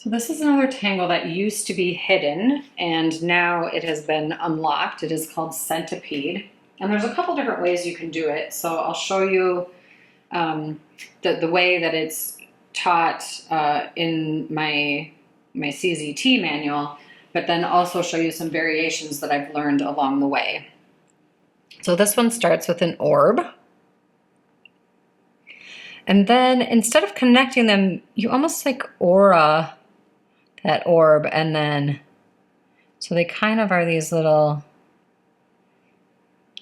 So this is another tangle that used to be hidden and now it has been unlocked. It is called Centipede. And there's a couple different ways you can do it. So I'll show you the way that it's taught in my CZT manual, but then also show you some variations that I've learned along the way. So this one starts with an orb. And then instead of connecting them, you almost like aura that orb, and then, so they kind of are these little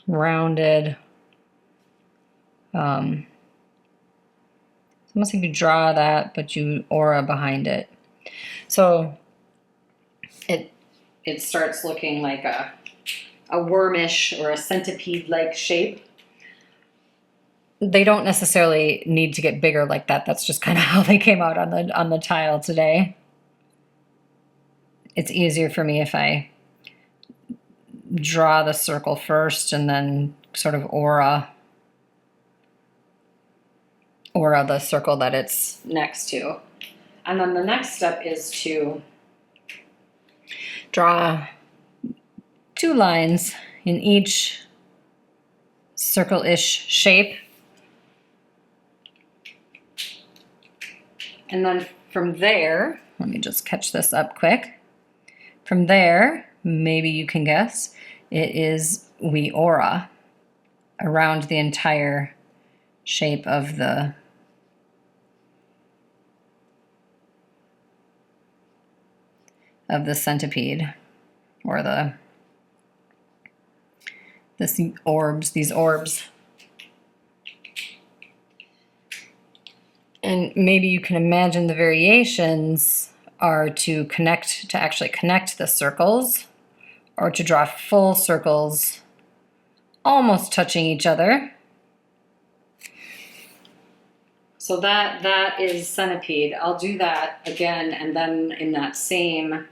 rounded, almost like you draw that, but you aura behind it. So it starts looking like a wormish or a centipede-like shape. They don't necessarily need to get bigger like that. That's just kind of how they came out on the tile today. It's easier for me if I draw the circle first and then sort of aura the circle that it's next to. And then the next step is to draw 2 lines in each circle-ish shape. And then from there, let me just catch this up quick. From there, maybe you can guess, it is we aura around the entire shape of the centipede, or these orbs. And maybe you can imagine the variations are to actually connect the circles, or to draw full circles almost touching each other. So that is centipede. I'll do that again, and then in that same,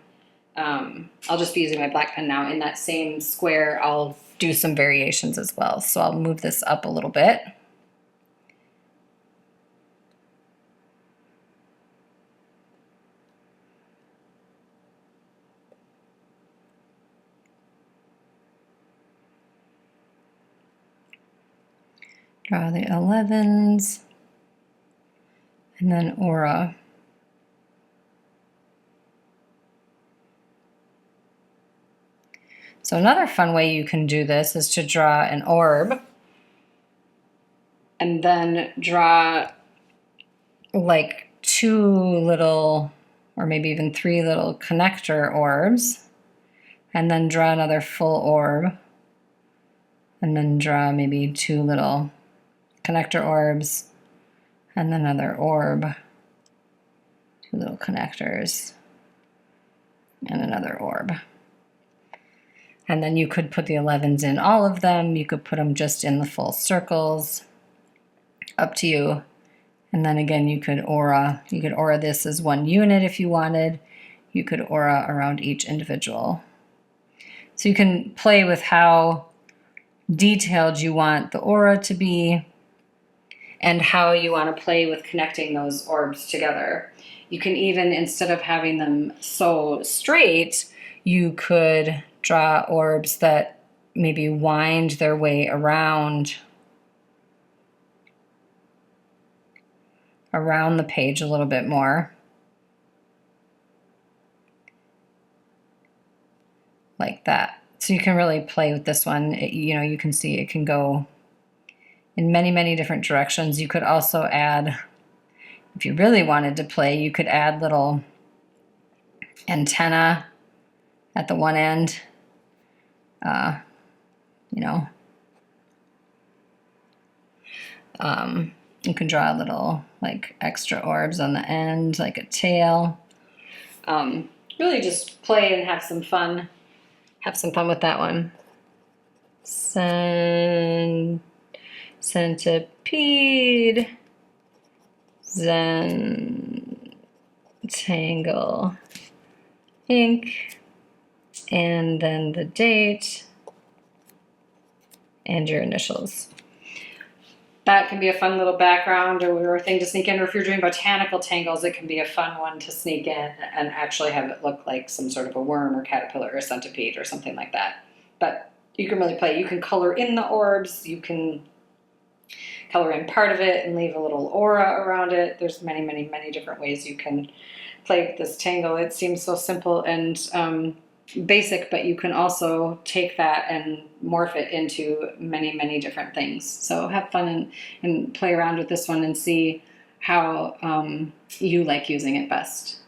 I'll just be using my black pen now. In that same square, I'll do some variations as well. So I'll move this up a little bit. Draw the 11s, and then aura. So another fun way you can do this is to draw an orb, and then draw like 2 little, or maybe even 3 little connector orbs, and then draw another full orb, and then draw maybe 2 little connector orbs, and then another orb, 2 little connectors, and another orb. And then you could put the 11s in all of them. You could put them just in the full circles, up to you. And then again, you could aura this as 1 unit if you wanted. You could aura around each individual. So you can play with how detailed you want the aura to be, and how you want to play with connecting those orbs together. You can even, instead of having them so straight, you could draw orbs that maybe wind their way around the page a little bit more. Like that. So you can really play with this one. You can see it can go in many, many different directions. You could also add, if you really wanted to play, you could add little antenna at the one end. You can draw little like extra orbs on the end, like a tail. Really just play and have some fun. Have some fun with that one. Centipede, Zentangle ink, and then the date and your initials. that can be a fun little background or thing to sneak in. Or if you're doing botanical tangles, it can be a fun one to sneak in and actually have it look like some sort of a worm or caterpillar or centipede or something like that. But you can really play. You can color in the orbs. You can color in part of it and leave a little aura around it. There's many, many, many different ways you can play with this tangle. It seems so simple and basic, but you can also take that and morph it into many, many different things. So have fun and play around with this one and see how you like using it best.